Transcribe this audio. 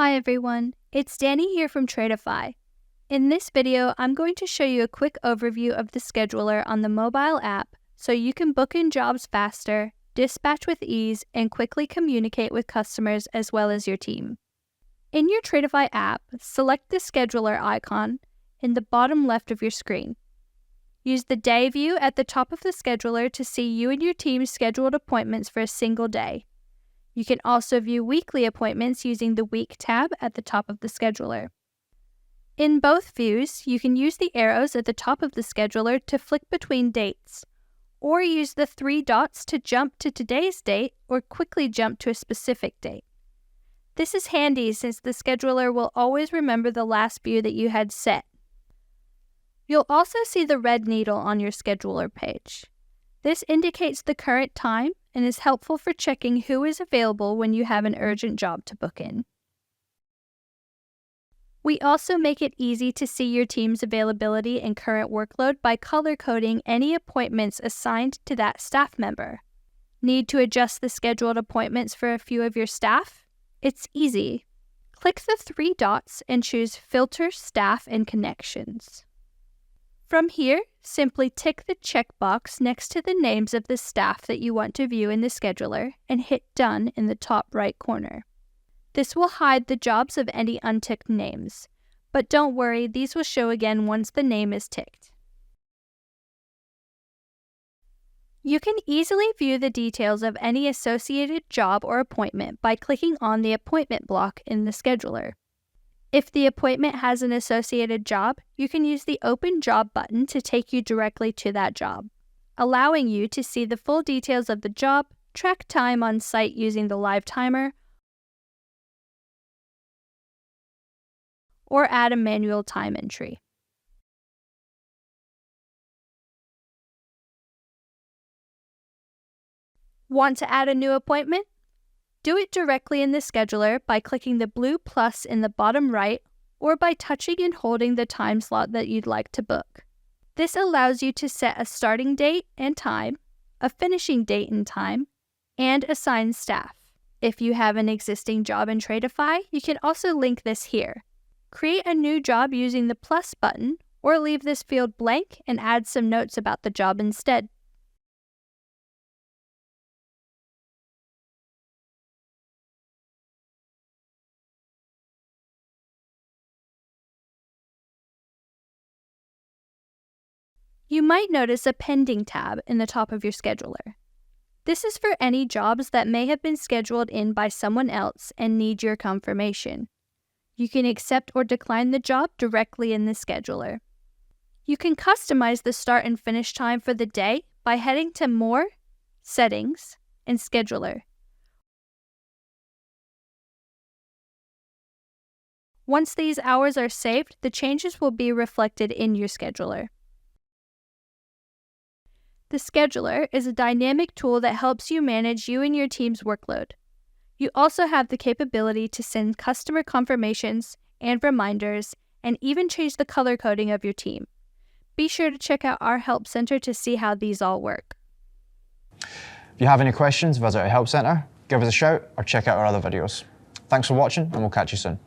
Hi everyone, it's Danny here from Tradify. In this video, I'm going to show you a quick overview of the scheduler on the mobile app so you can book in jobs faster, dispatch with ease, and quickly communicate with customers as well as your team. In your Tradify app, select the scheduler icon in the bottom left of your screen. Use the day view at the top of the scheduler to see you and your team's scheduled appointments for a single day. You can also view weekly appointments using the Week tab at the top of the scheduler. In both views, you can use the arrows at the top of the scheduler to flick between dates, or use the three dots to jump to today's date or quickly jump to a specific date. This is handy since the scheduler will always remember the last view that you had set. You'll also see the red needle on your scheduler page. This indicates the current time and is helpful for checking who is available when you have an urgent job to book in. We also make it easy to see your team's availability and current workload by color-coding any appointments assigned to that staff member. Need to adjust the scheduled appointments for a few of your staff? It's easy. Click the three dots and choose Filter Staff and Connections. From here, simply tick the checkbox next to the names of the staff that you want to view in the scheduler and hit Done in the top right corner. This will hide the jobs of any unticked names, but don't worry, these will show again once the name is ticked. You can easily view the details of any associated job or appointment by clicking on the appointment block in the scheduler. If the appointment has an associated job, you can use the Open Job button to take you directly to that job, allowing you to see the full details of the job, track time on site using the live timer, or add a manual time entry. Want to add a new appointment? Do it directly in the scheduler by clicking the blue plus in the bottom right or by touching and holding the time slot that you'd like to book. This allows you to set a starting date and time, a finishing date and time, and assign staff. If you have an existing job in Tradify, you can also link this here. Create a new job using the plus button or leave this field blank and add some notes about the job instead. You might notice a Pending tab in the top of your scheduler. This is for any jobs that may have been scheduled in by someone else and need your confirmation. You can accept or decline the job directly in the scheduler. You can customize the start and finish time for the day by heading to More, Settings, and Scheduler. Once these hours are saved, the changes will be reflected in your scheduler. The scheduler is a dynamic tool that helps you manage you and your team's workload. You also have the capability to send customer confirmations and reminders and even change the color coding of your team. Be sure to check out our Help Center to see how these all work. If you have any questions, visit our Help Center, give us a shout, or check out our other videos. Thanks for watching, and we'll catch you soon.